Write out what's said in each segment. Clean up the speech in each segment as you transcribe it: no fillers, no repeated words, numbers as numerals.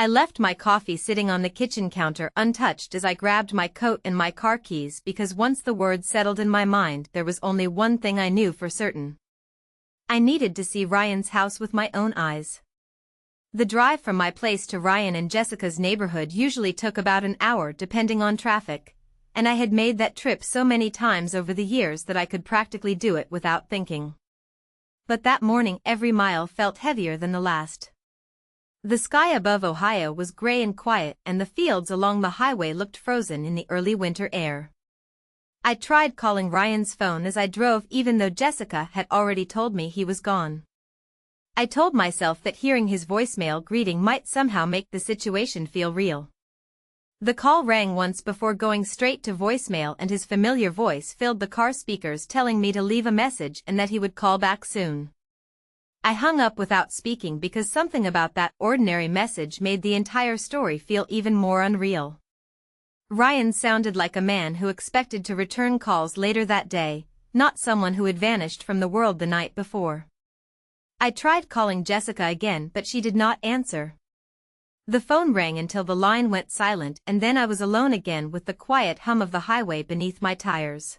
I left my coffee sitting on the kitchen counter untouched as I grabbed my coat and my car keys because once the words settled in my mind there was only one thing I knew for certain. I needed to see Ryan's house with my own eyes. The drive from my place to Ryan and Jessica's neighborhood usually took about an hour depending on traffic, and I had made that trip so many times over the years that I could practically do it without thinking. But that morning every mile felt heavier than the last. The sky above Ohio was gray and quiet and the fields along the highway looked frozen in the early winter air. I tried calling Ryan's phone as I drove even though Jessica had already told me he was gone. I told myself that hearing his voicemail greeting might somehow make the situation feel real. The call rang once before going straight to voicemail and his familiar voice filled the car speakers telling me to leave a message and that he would call back soon. I hung up without speaking because something about that ordinary message made the entire story feel even more unreal. Ryan sounded like a man who expected to return calls later that day, not someone who had vanished from the world the night before. I tried calling Jessica again but she did not answer. The phone rang until the line went silent and then I was alone again with the quiet hum of the highway beneath my tires.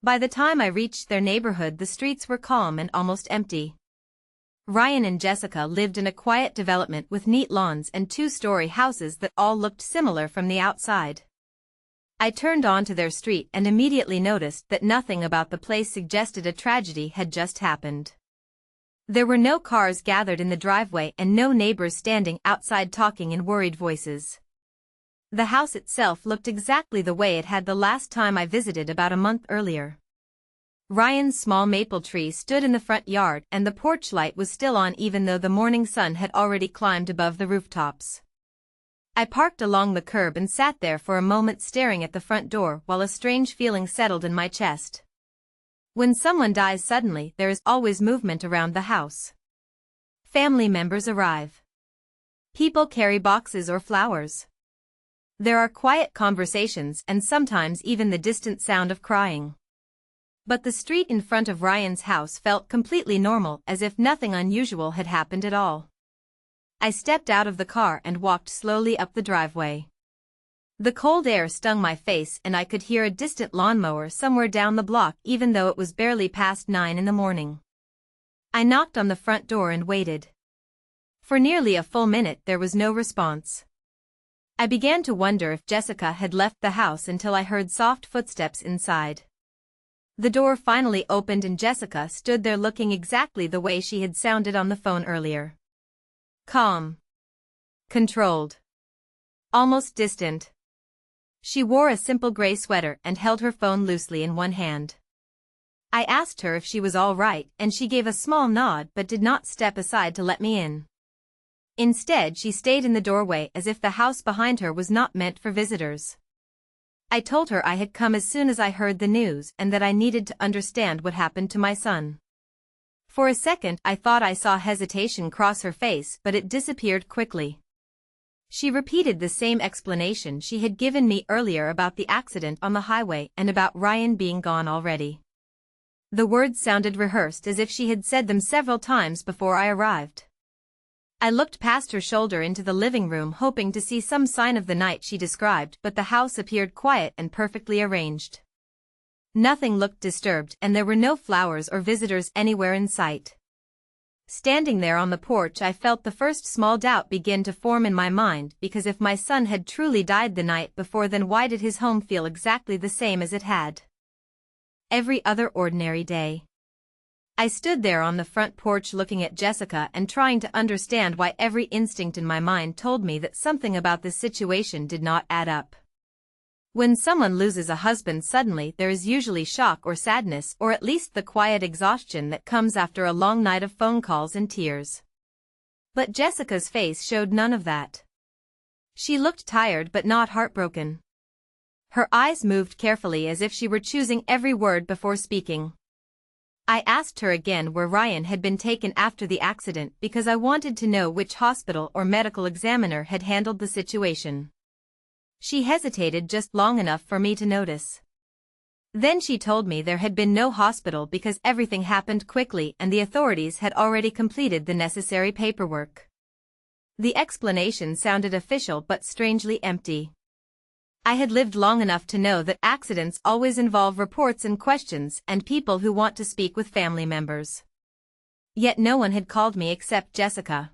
By the time I reached their neighborhood the streets were calm and almost empty. Ryan and Jessica lived in a quiet development with neat lawns and two-story houses that all looked similar from the outside. I turned onto their street and immediately noticed that nothing about the place suggested a tragedy had just happened. There were no cars gathered in the driveway and no neighbors standing outside talking in worried voices. The house itself looked exactly the way it had the last time I visited about a month earlier. Ryan's small maple tree stood in the front yard and the porch light was still on even though the morning sun had already climbed above the rooftops. I parked along the curb and sat there for a moment staring at the front door while a strange feeling settled in my chest. When someone dies suddenly, there is always movement around the house. Family members arrive. People carry boxes or flowers. There are quiet conversations and sometimes even the distant sound of crying. But the street in front of Ryan's house felt completely normal, as if nothing unusual had happened at all. I stepped out of the car and walked slowly up the driveway. The cold air stung my face and I could hear a distant lawnmower somewhere down the block even though it was barely past 9 in the morning. I knocked on the front door and waited. For nearly a full minute there was no response. I began to wonder if Jessica had left the house until I heard soft footsteps inside. The door finally opened and Jessica stood there looking exactly the way she had sounded on the phone earlier. Calm. Controlled. Almost distant. She wore a simple gray sweater and held her phone loosely in one hand. I asked her if she was all right and she gave a small nod but did not step aside to let me in. Instead she stayed in the doorway as if the house behind her was not meant for visitors. I told her I had come as soon as I heard the news and that I needed to understand what happened to my son. For a second I thought I saw hesitation cross her face but it disappeared quickly. She repeated the same explanation she had given me earlier about the accident on the highway and about Ryan being gone already. The words sounded rehearsed as if she had said them several times before I arrived. I looked past her shoulder into the living room hoping to see some sign of the night she described but the house appeared quiet and perfectly arranged. Nothing looked disturbed and there were no flowers or visitors anywhere in sight. Standing there on the porch I felt the first small doubt begin to form in my mind because if my son had truly died the night before then why did his home feel exactly the same as it had every other ordinary day? I stood there on the front porch looking at Jessica and trying to understand why every instinct in my mind told me that something about this situation did not add up. When someone loses a husband suddenly there is usually shock or sadness or at least the quiet exhaustion that comes after a long night of phone calls and tears. But Jessica's face showed none of that. She looked tired but not heartbroken. Her eyes moved carefully as if she were choosing every word before speaking. I asked her again where Ryan had been taken after the accident because I wanted to know which hospital or medical examiner had handled the situation. She hesitated just long enough for me to notice. Then she told me there had been no hospital because everything happened quickly and the authorities had already completed the necessary paperwork. The explanation sounded official but strangely empty. I had lived long enough to know that accidents always involve reports and questions and people who want to speak with family members. Yet no one had called me except Jessica.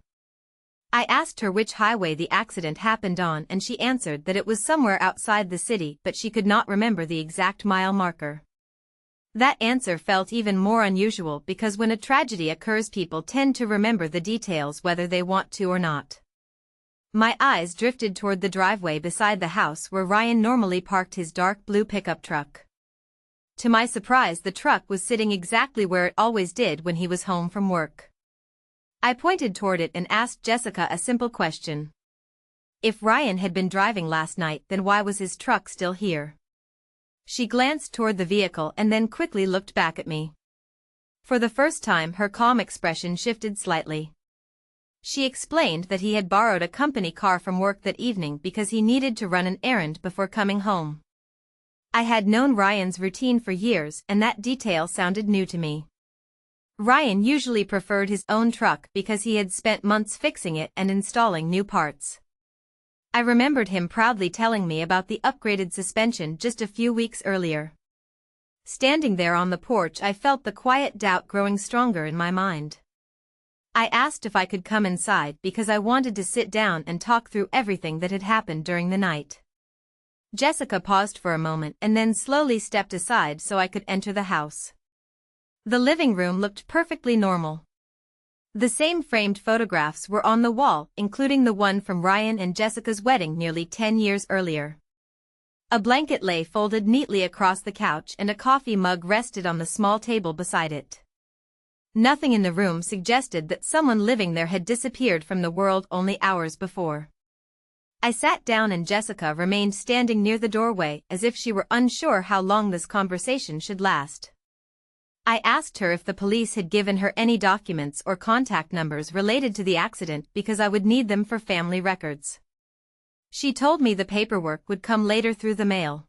I asked her which highway the accident happened on and she answered that it was somewhere outside the city but she could not remember the exact mile marker. That answer felt even more unusual because when a tragedy occurs people tend to remember the details whether they want to or not. My eyes drifted toward the driveway beside the house where Ryan normally parked his dark blue pickup truck. To my surprise, the truck was sitting exactly where it always did when he was home from work. I pointed toward it and asked Jessica a simple question. If Ryan had been driving last night, then why was his truck still here? She glanced toward the vehicle and then quickly looked back at me. For the first time, her calm expression shifted slightly. She explained that he had borrowed a company car from work that evening because he needed to run an errand before coming home. I had known Ryan's routine for years and that detail sounded new to me. Ryan usually preferred his own truck because he had spent months fixing it and installing new parts. I remembered him proudly telling me about the upgraded suspension just a few weeks earlier. Standing there on the porch, I felt the quiet doubt growing stronger in my mind. I asked if I could come inside because I wanted to sit down and talk through everything that had happened during the night. Jessica paused for a moment and then slowly stepped aside so I could enter the house. The living room looked perfectly normal. The same framed photographs were on the wall, including the one from Ryan and Jessica's wedding nearly 10 years earlier. A blanket lay folded neatly across the couch and a coffee mug rested on the small table beside it. Nothing in the room suggested that someone living there had disappeared from the world only hours before. I sat down and Jessica remained standing near the doorway as if she were unsure how long this conversation should last. I asked her if the police had given her any documents or contact numbers related to the accident because I would need them for family records. She told me the paperwork would come later through the mail.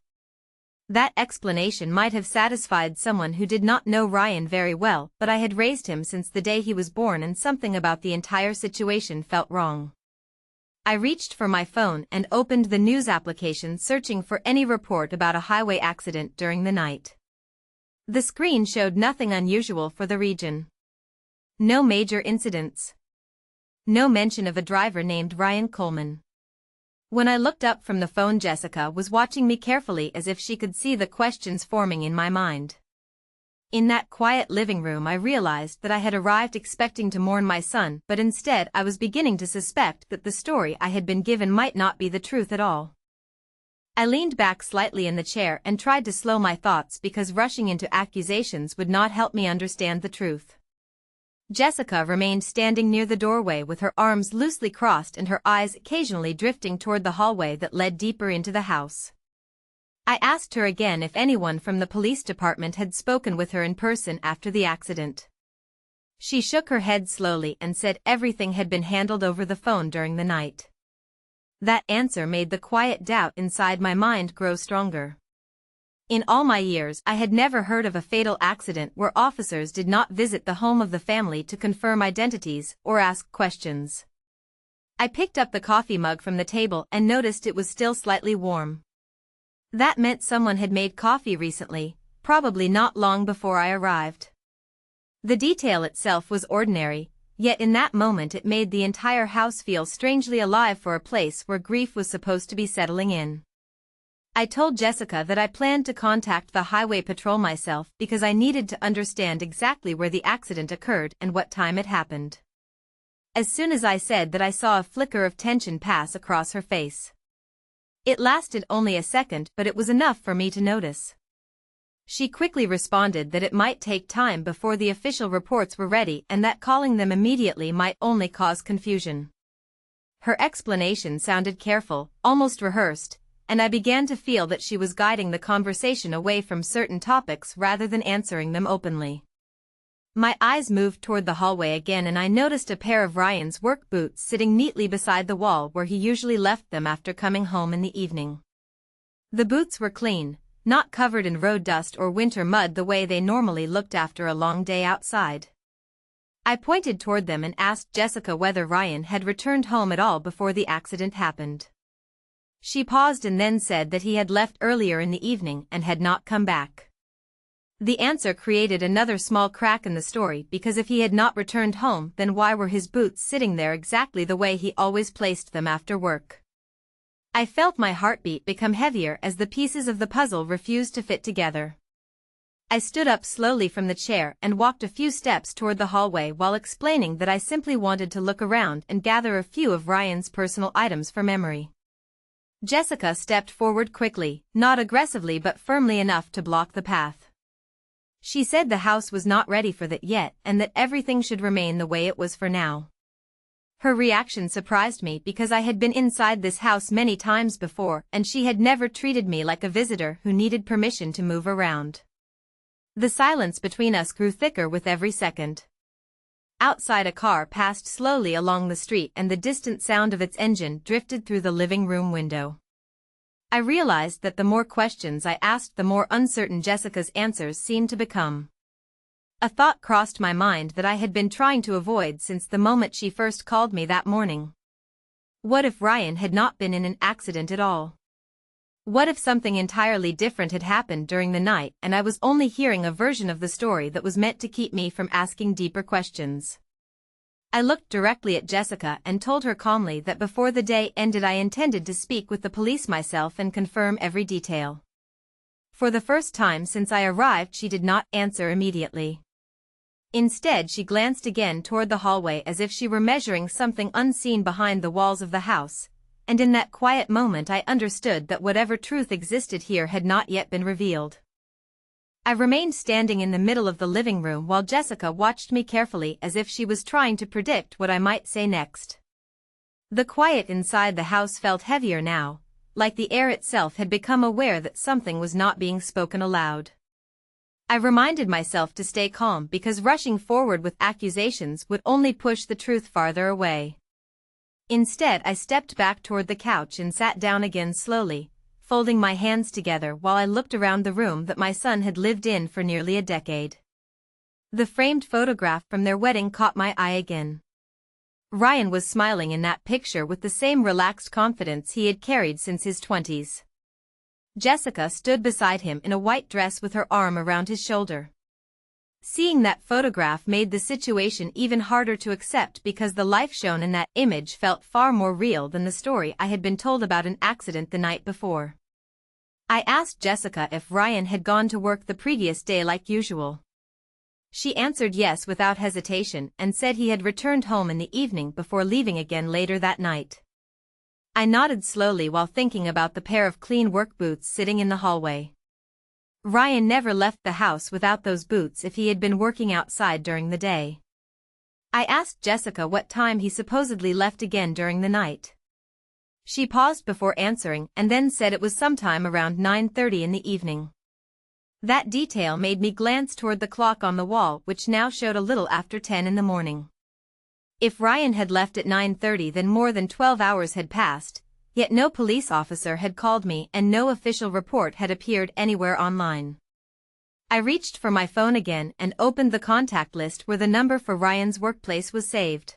That explanation might have satisfied someone who did not know Ryan very well, but I had raised him since the day he was born and something about the entire situation felt wrong. I reached for my phone and opened the news application searching for any report about a highway accident during the night. The screen showed nothing unusual for the region. No major incidents. No mention of a driver named Ryan Coleman. When I looked up from the phone, Jessica was watching me carefully as if she could see the questions forming in my mind. In that quiet living room, I realized that I had arrived expecting to mourn my son, but instead I was beginning to suspect that the story I had been given might not be the truth at all. I leaned back slightly in the chair and tried to slow my thoughts because rushing into accusations would not help me understand the truth. Jessica remained standing near the doorway with her arms loosely crossed and her eyes occasionally drifting toward the hallway that led deeper into the house. I asked her again if anyone from the police department had spoken with her in person after the accident. She shook her head slowly and said everything had been handled over the phone during the night. That answer made the quiet doubt inside my mind grow stronger. In all my years, I had never heard of a fatal accident where officers did not visit the home of the family to confirm identities or ask questions. I picked up the coffee mug from the table and noticed it was still slightly warm. That meant someone had made coffee recently, probably not long before I arrived. The detail itself was ordinary, yet in that moment it made the entire house feel strangely alive for a place where grief was supposed to be settling in. I told Jessica that I planned to contact the highway patrol myself because I needed to understand exactly where the accident occurred and what time it happened. As soon as I said that, I saw a flicker of tension pass across her face. It lasted only a second, but it was enough for me to notice. She quickly responded that it might take time before the official reports were ready and that calling them immediately might only cause confusion. Her explanation sounded careful, almost rehearsed, and I began to feel that she was guiding the conversation away from certain topics rather than answering them openly. My eyes moved toward the hallway again and I noticed a pair of Ryan's work boots sitting neatly beside the wall where he usually left them after coming home in the evening. The boots were clean, not covered in road dust or winter mud the way they normally looked after a long day outside. I pointed toward them and asked Jessica whether Ryan had returned home at all before the accident happened. She paused and then said that he had left earlier in the evening and had not come back. The answer created another small crack in the story because if he had not returned home, then why were his boots sitting there exactly the way he always placed them after work? I felt my heartbeat become heavier as the pieces of the puzzle refused to fit together. I stood up slowly from the chair and walked a few steps toward the hallway while explaining that I simply wanted to look around and gather a few of Ryan's personal items for memory. Jessica stepped forward quickly, not aggressively but firmly enough to block the path. She said the house was not ready for that yet and that everything should remain the way it was for now. Her reaction surprised me because I had been inside this house many times before and she had never treated me like a visitor who needed permission to move around. The silence between us grew thicker with every second. Outside, a car passed slowly along the street and the distant sound of its engine drifted through the living room window. I realized that the more questions I asked, the more uncertain Jessica's answers seemed to become. A thought crossed my mind that I had been trying to avoid since the moment she first called me that morning. What if Ryan had not been in an accident at all? What if something entirely different had happened during the night and I was only hearing a version of the story that was meant to keep me from asking deeper questions? I looked directly at Jessica and told her calmly that before the day ended I intended to speak with the police myself and confirm every detail. For the first time since I arrived, she did not answer immediately. Instead, she glanced again toward the hallway as if she were measuring something unseen behind the walls of the house. And in that quiet moment I understood that whatever truth existed here had not yet been revealed. I remained standing in the middle of the living room while Jessica watched me carefully as if she was trying to predict what I might say next. The quiet inside the house felt heavier now, like the air itself had become aware that something was not being spoken aloud. I reminded myself to stay calm because rushing forward with accusations would only push the truth farther away. Instead, I stepped back toward the couch and sat down again slowly, folding my hands together while I looked around the room that my son had lived in for nearly a decade. The framed photograph from their wedding caught my eye again. Ryan was smiling in that picture with the same relaxed confidence he had carried since his 20s. Jessica stood beside him in a white dress with her arm around his shoulder. Seeing that photograph made the situation even harder to accept because the life shown in that image felt far more real than the story I had been told about an accident the night before. I asked Jessica if Ryan had gone to work the previous day like usual. She answered yes without hesitation and said he had returned home in the evening before leaving again later that night. I nodded slowly while thinking about the pair of clean work boots sitting in the hallway. Ryan never left the house without those boots if he had been working outside during the day. I asked Jessica what time he supposedly left again during the night. She paused before answering and then said it was sometime around 9:30 in the evening. That detail made me glance toward the clock on the wall, which now showed a little after 10 in the morning. If Ryan had left at 9:30, then more than 12 hours had passed. Yet no police officer had called me and no official report had appeared anywhere online. I reached for my phone again and opened the contact list where the number for Ryan's workplace was saved.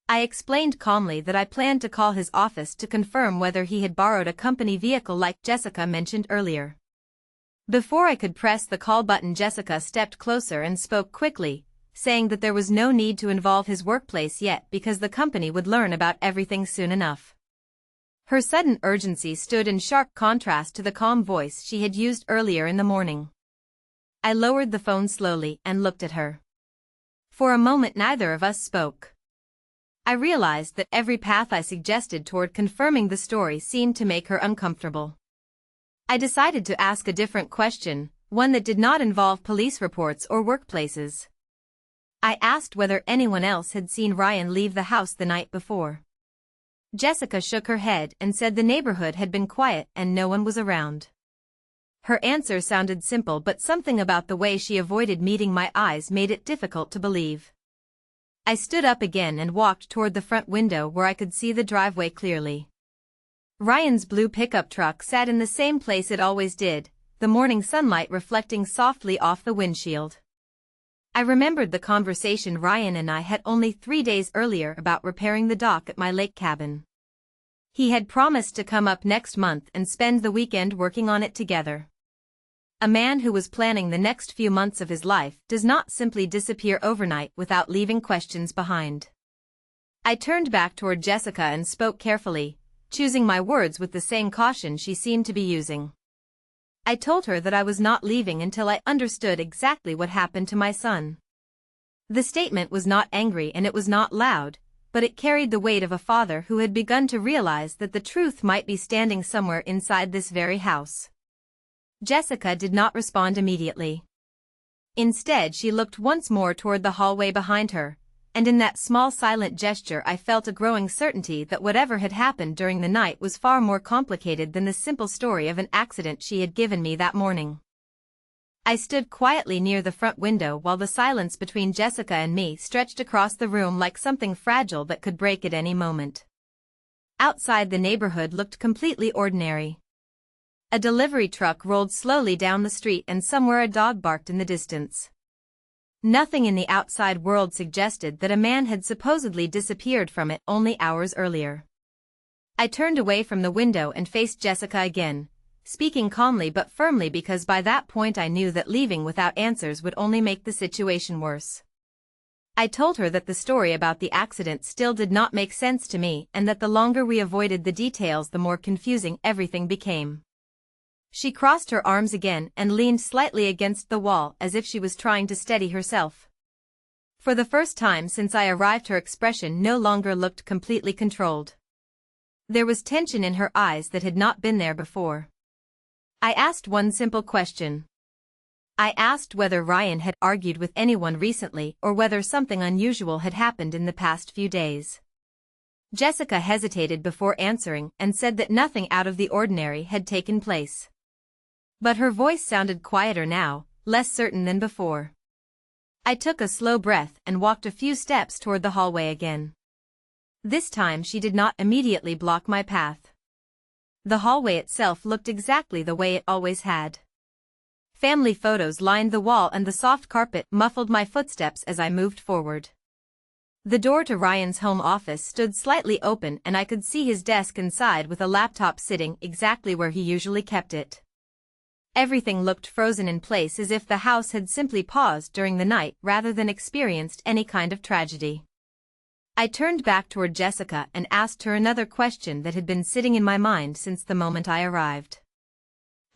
I explained calmly that I planned to call his office to confirm whether he had borrowed a company vehicle like Jessica mentioned earlier. Before I could press the call button, Jessica stepped closer and spoke quickly, saying that there was no need to involve his workplace yet because the company would learn about everything soon enough. Her sudden urgency stood in sharp contrast to the calm voice she had used earlier in the morning. I lowered the phone slowly and looked at her. For a moment neither of us spoke. I realized that every path I suggested toward confirming the story seemed to make her uncomfortable. I decided to ask a different question, one that did not involve police reports or workplaces. I asked whether anyone else had seen Ryan leave the house the night before. Jessica shook her head and said the neighborhood had been quiet and no one was around. Her answer sounded simple, but something about the way she avoided meeting my eyes made it difficult to believe. I stood up again and walked toward the front window where I could see the driveway clearly. Ryan's blue pickup truck sat in the same place it always did, the morning sunlight reflecting softly off the windshield. I remembered the conversation Ryan and I had only 3 days earlier about repairing the dock at my lake cabin. He had promised to come up next month and spend the weekend working on it together. A man who was planning the next few months of his life does not simply disappear overnight without leaving questions behind. I turned back toward Jessica and spoke carefully, choosing my words with the same caution she seemed to be using. I told her that I was not leaving until I understood exactly what happened to my son. The statement was not angry and it was not loud, but it carried the weight of a father who had begun to realize that the truth might be standing somewhere inside this very house. Jessica did not respond immediately. Instead, she looked once more toward the hallway behind her, and in that small silent gesture I felt a growing certainty that whatever had happened during the night was far more complicated than the simple story of an accident she had given me that morning. I stood quietly near the front window while the silence between Jessica and me stretched across the room like something fragile that could break at any moment. Outside, the neighborhood looked completely ordinary. A delivery truck rolled slowly down the street and somewhere a dog barked in the distance. Nothing in the outside world suggested that a man had supposedly disappeared from it only hours earlier. I turned away from the window and faced Jessica again, speaking calmly but firmly because by that point I knew that leaving without answers would only make the situation worse. I told her that the story about the accident still did not make sense to me and that the longer we avoided the details the more confusing everything became. She crossed her arms again and leaned slightly against the wall as if she was trying to steady herself. For the first time since I arrived, her expression no longer looked completely controlled. There was tension in her eyes that had not been there before. I asked one simple question. I asked whether Ryan had argued with anyone recently or whether something unusual had happened in the past few days. Jessica hesitated before answering and said that nothing out of the ordinary had taken place. But her voice sounded quieter now, less certain than before. I took a slow breath and walked a few steps toward the hallway again. This time she did not immediately block my path. The hallway itself looked exactly the way it always had. Family photos lined the wall and the soft carpet muffled my footsteps as I moved forward. The door to Ryan's home office stood slightly open and I could see his desk inside with a laptop sitting exactly where he usually kept it. Everything looked frozen in place as if the house had simply paused during the night rather than experienced any kind of tragedy. I turned back toward Jessica and asked her another question that had been sitting in my mind since the moment I arrived.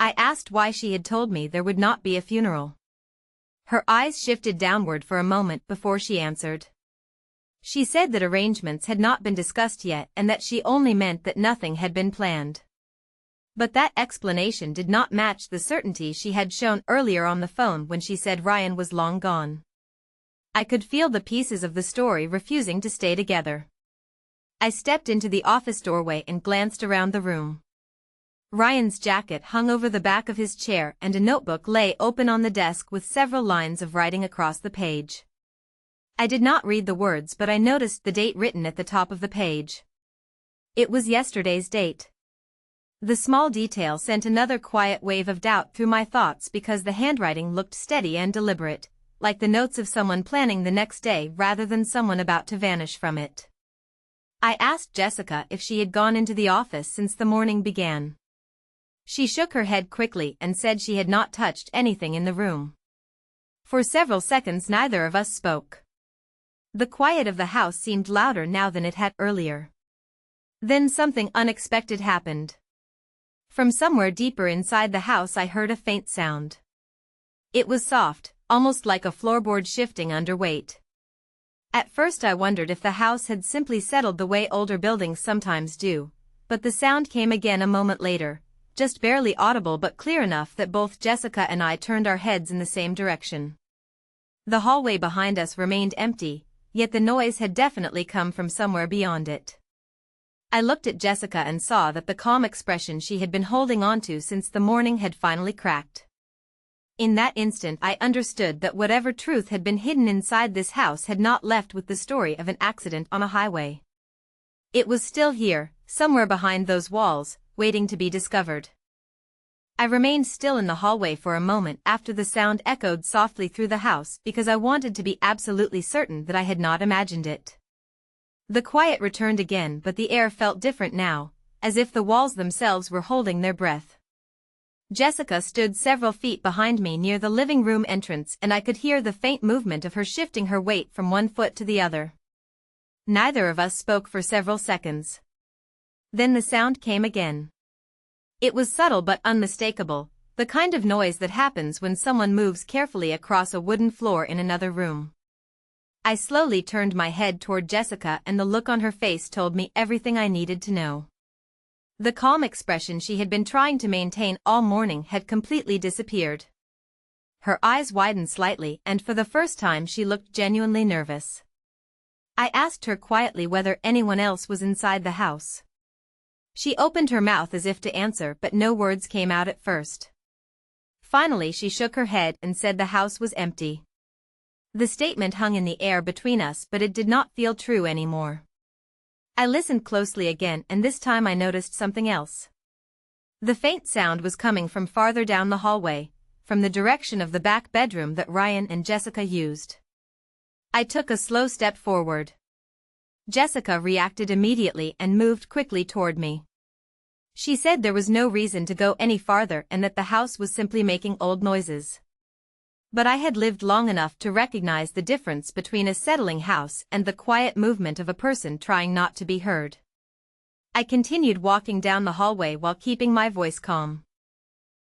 I asked why she had told me there would not be a funeral. Her eyes shifted downward for a moment before she answered. She said that arrangements had not been discussed yet and that she only meant that nothing had been planned. But that explanation did not match the certainty she had shown earlier on the phone when she said Ryan was long gone. I could feel the pieces of the story refusing to stay together. I stepped into the office doorway and glanced around the room. Ryan's jacket hung over the back of his chair and a notebook lay open on the desk with several lines of writing across the page. I did not read the words, but I noticed the date written at the top of the page. It was yesterday's date. The small detail sent another quiet wave of doubt through my thoughts because the handwriting looked steady and deliberate, like the notes of someone planning the next day rather than someone about to vanish from it. I asked Jessica if she had gone into the office since the morning began. She shook her head quickly and said she had not touched anything in the room. For several seconds neither of us spoke. The quiet of the house seemed louder now than it had earlier. Then something unexpected happened. From somewhere deeper inside the house I heard a faint sound. It was soft, almost like a floorboard shifting under weight. At first I wondered if the house had simply settled the way older buildings sometimes do, but the sound came again a moment later, just barely audible but clear enough that both Jessica and I turned our heads in the same direction. The hallway behind us remained empty, yet the noise had definitely come from somewhere beyond it. I looked at Jessica and saw that the calm expression she had been holding onto since the morning had finally cracked. In that instant I understood that whatever truth had been hidden inside this house had not left with the story of an accident on a highway. It was still here, somewhere behind those walls, waiting to be discovered. I remained still in the hallway for a moment after the sound echoed softly through the house because I wanted to be absolutely certain that I had not imagined it. The quiet returned again, but the air felt different now, as if the walls themselves were holding their breath. Jessica stood several feet behind me near the living room entrance, and I could hear the faint movement of her shifting her weight from one foot to the other. Neither of us spoke for several seconds. Then the sound came again. It was subtle but unmistakable, the kind of noise that happens when someone moves carefully across a wooden floor in another room. I slowly turned my head toward Jessica, and the look on her face told me everything I needed to know. The calm expression she had been trying to maintain all morning had completely disappeared. Her eyes widened slightly, and for the first time she looked genuinely nervous. I asked her quietly whether anyone else was inside the house. She opened her mouth as if to answer, but no words came out at first. Finally she shook her head and said the house was empty. The statement hung in the air between us, but it did not feel true anymore. I listened closely again, and this time I noticed something else. The faint sound was coming from farther down the hallway, from the direction of the back bedroom that Ryan and Jessica used. I took a slow step forward. Jessica reacted immediately and moved quickly toward me. She said there was no reason to go any farther and that the house was simply making old noises. But I had lived long enough to recognize the difference between a settling house and the quiet movement of a person trying not to be heard. I continued walking down the hallway while keeping my voice calm.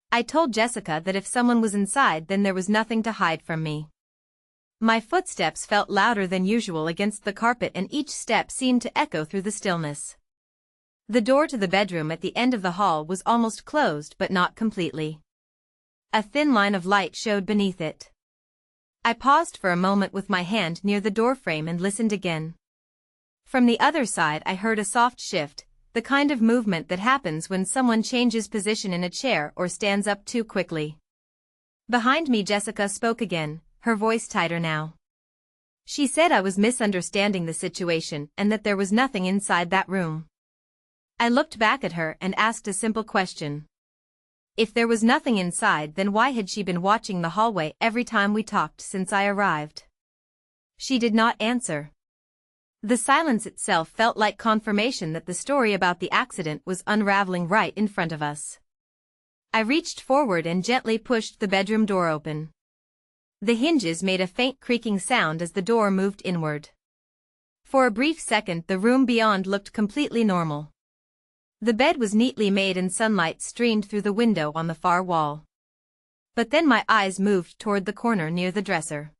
I told Jessica that if someone was inside, then there was nothing to hide from me. My footsteps felt louder than usual against the carpet, and each step seemed to echo through the stillness. The door to the bedroom at the end of the hall was almost closed, but not completely. A thin line of light showed beneath it. I paused for a moment with my hand near the doorframe and listened again. From the other side I heard a soft shift, the kind of movement that happens when someone changes position in a chair or stands up too quickly. Behind me Jessica spoke again, her voice tighter now. She said I was misunderstanding the situation and that there was nothing inside that room. I looked back at her and asked a simple question. If there was nothing inside, then why had she been watching the hallway every time we talked since I arrived? She did not answer. The silence itself felt like confirmation that the story about the accident was unraveling right in front of us. I reached forward and gently pushed the bedroom door open. The hinges made a faint creaking sound as the door moved inward. For a brief second the room beyond looked completely normal. The bed was neatly made and sunlight streamed through the window on the far wall. But then my eyes moved toward the corner near the dresser.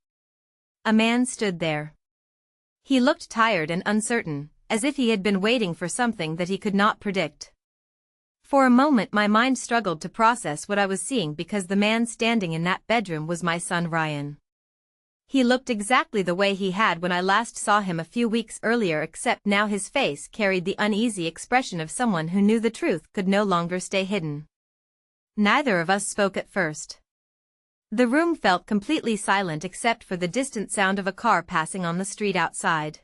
A man stood there. He looked tired and uncertain, as if he had been waiting for something that he could not predict. For a moment my mind struggled to process what I was seeing, because the man standing in that bedroom was my son Ryan. He looked exactly the way he had when I last saw him a few weeks earlier, except now his face carried the uneasy expression of someone who knew the truth could no longer stay hidden. Neither of us spoke at first. The room felt completely silent except for the distant sound of a car passing on the street outside.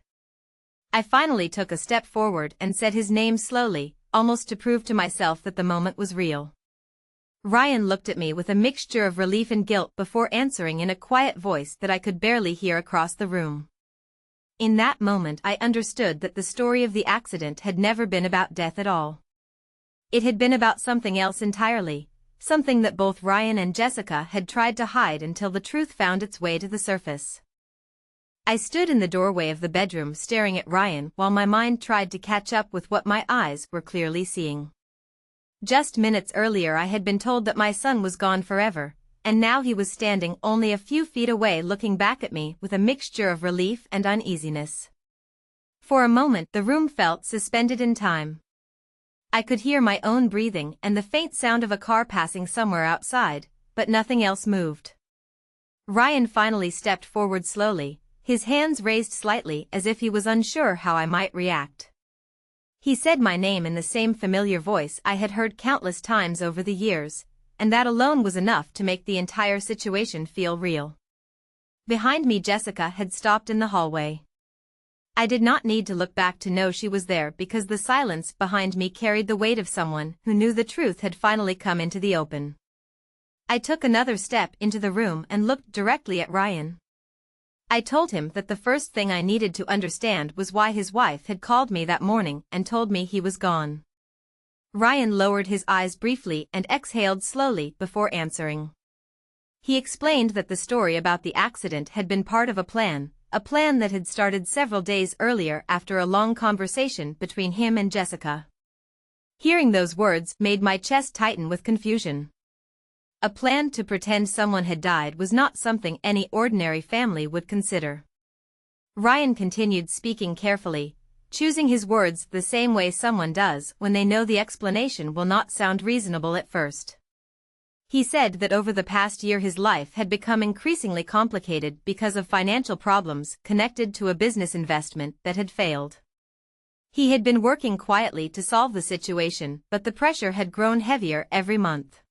I finally took a step forward and said his name slowly, almost to prove to myself that the moment was real. Ryan looked at me with a mixture of relief and guilt before answering in a quiet voice that I could barely hear across the room. In that moment I understood that the story of the accident had never been about death at all. It had been about something else entirely, something that both Ryan and Jessica had tried to hide until the truth found its way to the surface. I stood in the doorway of the bedroom staring at Ryan while my mind tried to catch up with what my eyes were clearly seeing. Just minutes earlier I had been told that my son was gone forever, and now he was standing only a few feet away looking back at me with a mixture of relief and uneasiness. For a moment the room felt suspended in time. I could hear my own breathing and the faint sound of a car passing somewhere outside, but nothing else moved. Ryan finally stepped forward slowly, his hands raised slightly as if he was unsure how I might react. He said my name in the same familiar voice I had heard countless times over the years, and that alone was enough to make the entire situation feel real. Behind me Jessica had stopped in the hallway. I did not need to look back to know she was there, because the silence behind me carried the weight of someone who knew the truth had finally come into the open. I took another step into the room and looked directly at Ryan. I told him that the first thing I needed to understand was why his wife had called me that morning and told me he was gone. Ryan lowered his eyes briefly and exhaled slowly before answering. He explained that the story about the accident had been part of a plan that had started several days earlier after a long conversation between him and Jessica. Hearing those words made my chest tighten with confusion. A plan to pretend someone had died was not something any ordinary family would consider. Ryan continued speaking carefully, choosing his words the same way someone does when they know the explanation will not sound reasonable at first. He said that over the past year his life had become increasingly complicated because of financial problems connected to a business investment that had failed. He had been working quietly to solve the situation, but the pressure had grown heavier every month.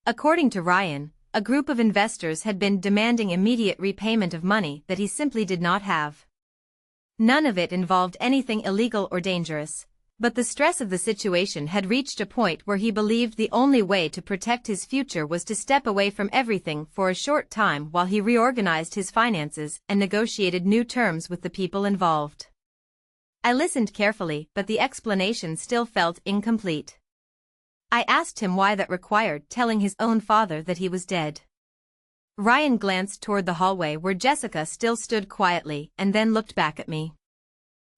According to Ryan, a group of investors had been demanding immediate repayment of money that he simply did not have. None of it involved anything illegal or dangerous, but the stress of the situation had reached a point where he believed the only way to protect his future was to step away from everything for a short time while he reorganized his finances and negotiated new terms with the people involved. I listened carefully, but the explanation still felt incomplete. I asked him why that required telling his own father that he was dead. Ryan glanced toward the hallway where Jessica still stood quietly and then looked back at me.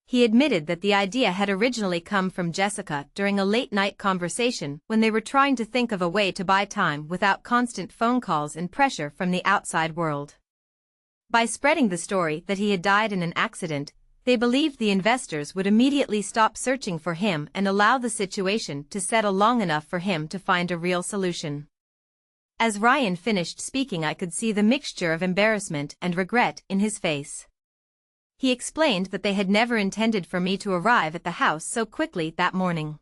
He admitted that the idea had originally come from Jessica during a late-night conversation when they were trying to think of a way to buy time without constant phone calls and pressure from the outside world. By spreading the story that he had died in an accident, they believed the investors would immediately stop searching for him and allow the situation to settle long enough for him to find a real solution. As Ryan finished speaking, I could see the mixture of embarrassment and regret in his face. He explained that they had never intended for me to arrive at the house so quickly that morning.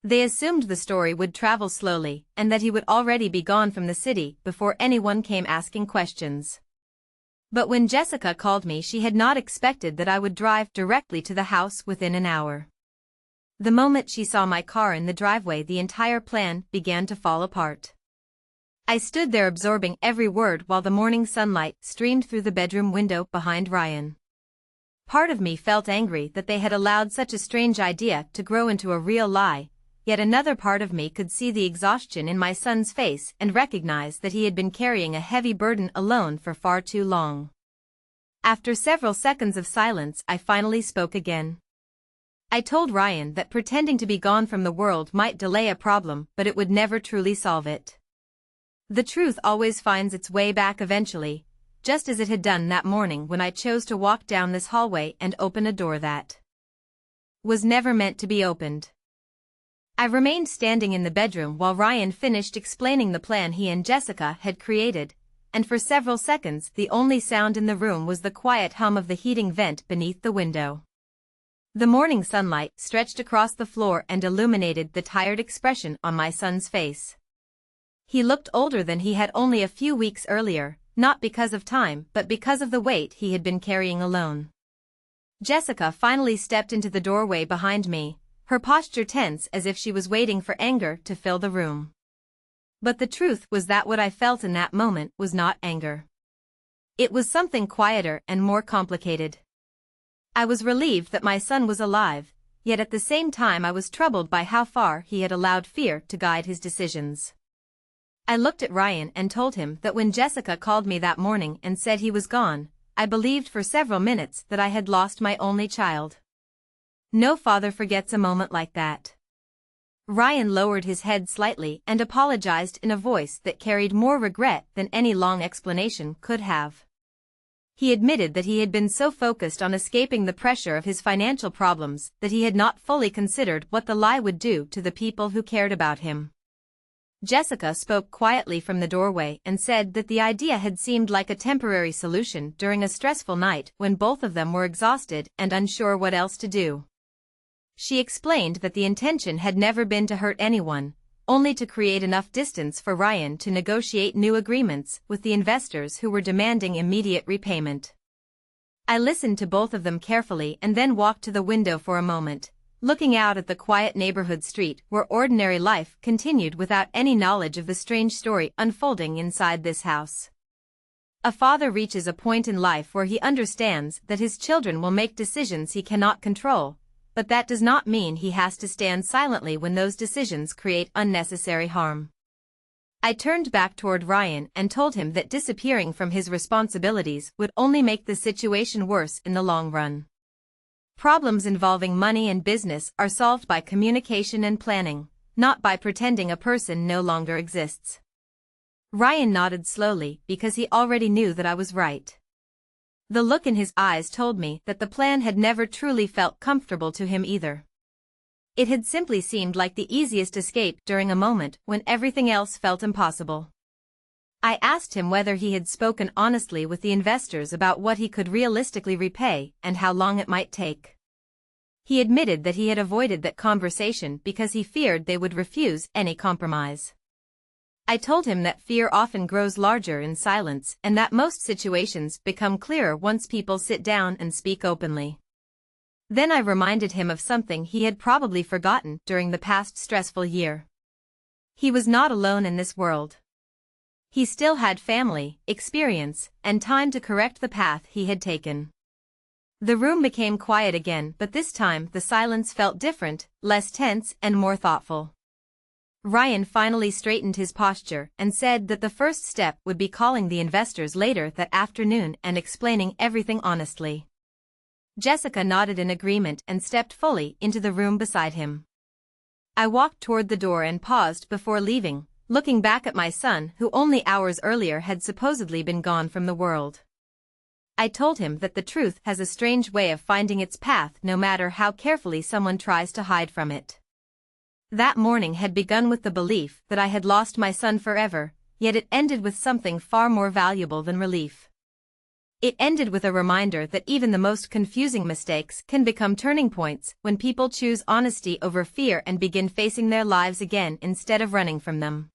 They assumed the story would travel slowly and that he would already be gone from the city before anyone came asking questions. But when Jessica called me, she had not expected that I would drive directly to the house within an hour. The moment she saw my car in the driveway, the entire plan began to fall apart. I stood there absorbing every word while the morning sunlight streamed through the bedroom window behind Ryan. Part of me felt angry that they had allowed such a strange idea to grow into a real lie, yet another part of me could see the exhaustion in my son's face and recognize that he had been carrying a heavy burden alone for far too long. After several seconds of silence, I finally spoke again. I told Ryan that pretending to be gone from the world might delay a problem, but it would never truly solve it. The truth always finds its way back eventually, just as it had done that morning when I chose to walk down this hallway and open a door that was never meant to be opened. I remained standing in the bedroom while Ryan finished explaining the plan he and Jessica had created, and for several seconds the only sound in the room was the quiet hum of the heating vent beneath the window. The morning sunlight stretched across the floor and illuminated the tired expression on my son's face. He looked older than he had only a few weeks earlier, not because of time but because of the weight he had been carrying alone. Jessica finally stepped into the doorway behind me, her posture tense as if she was waiting for anger to fill the room. But the truth was that what I felt in that moment was not anger. It was something quieter and more complicated. I was relieved that my son was alive, yet at the same time I was troubled by how far he had allowed fear to guide his decisions. I looked at Ryan and told him that when Jessica called me that morning and said he was gone, I believed for several minutes that I had lost my only child. No father forgets a moment like that. Ryan lowered his head slightly and apologized in a voice that carried more regret than any long explanation could have. He admitted that he had been so focused on escaping the pressure of his financial problems that he had not fully considered what the lie would do to the people who cared about him. Jessica spoke quietly from the doorway and said that the idea had seemed like a temporary solution during a stressful night when both of them were exhausted and unsure what else to do. She explained that the intention had never been to hurt anyone, only to create enough distance for Ryan to negotiate new agreements with the investors who were demanding immediate repayment. I listened to both of them carefully and then walked to the window for a moment, looking out at the quiet neighborhood street where ordinary life continued without any knowledge of the strange story unfolding inside this house. A father reaches a point in life where he understands that his children will make decisions he cannot control, but that does not mean he has to stand silently when those decisions create unnecessary harm. I turned back toward Ryan and told him that disappearing from his responsibilities would only make the situation worse in the long run. Problems involving money and business are solved by communication and planning, not by pretending a person no longer exists. Ryan nodded slowly because he already knew that I was right. The look in his eyes told me that the plan had never truly felt comfortable to him either. It had simply seemed like the easiest escape during a moment when everything else felt impossible. I asked him whether he had spoken honestly with the investors about what he could realistically repay and how long it might take. He admitted that he had avoided that conversation because he feared they would refuse any compromise. I told him that fear often grows larger in silence and that most situations become clearer once people sit down and speak openly. Then I reminded him of something he had probably forgotten during the past stressful year. He was not alone in this world. He still had family, experience, and time to correct the path he had taken. The room became quiet again, but this time the silence felt different, less tense and more thoughtful. Ryan finally straightened his posture and said that the first step would be calling the investors later that afternoon and explaining everything honestly. Jessica nodded in agreement and stepped fully into the room beside him. I walked toward the door and paused before leaving, looking back at my son who only hours earlier had supposedly been gone from the world. I told him that the truth has a strange way of finding its path no matter how carefully someone tries to hide from it. That morning had begun with the belief that I had lost my son forever, yet it ended with something far more valuable than relief. It ended with a reminder that even the most confusing mistakes can become turning points when people choose honesty over fear and begin facing their lives again instead of running from them.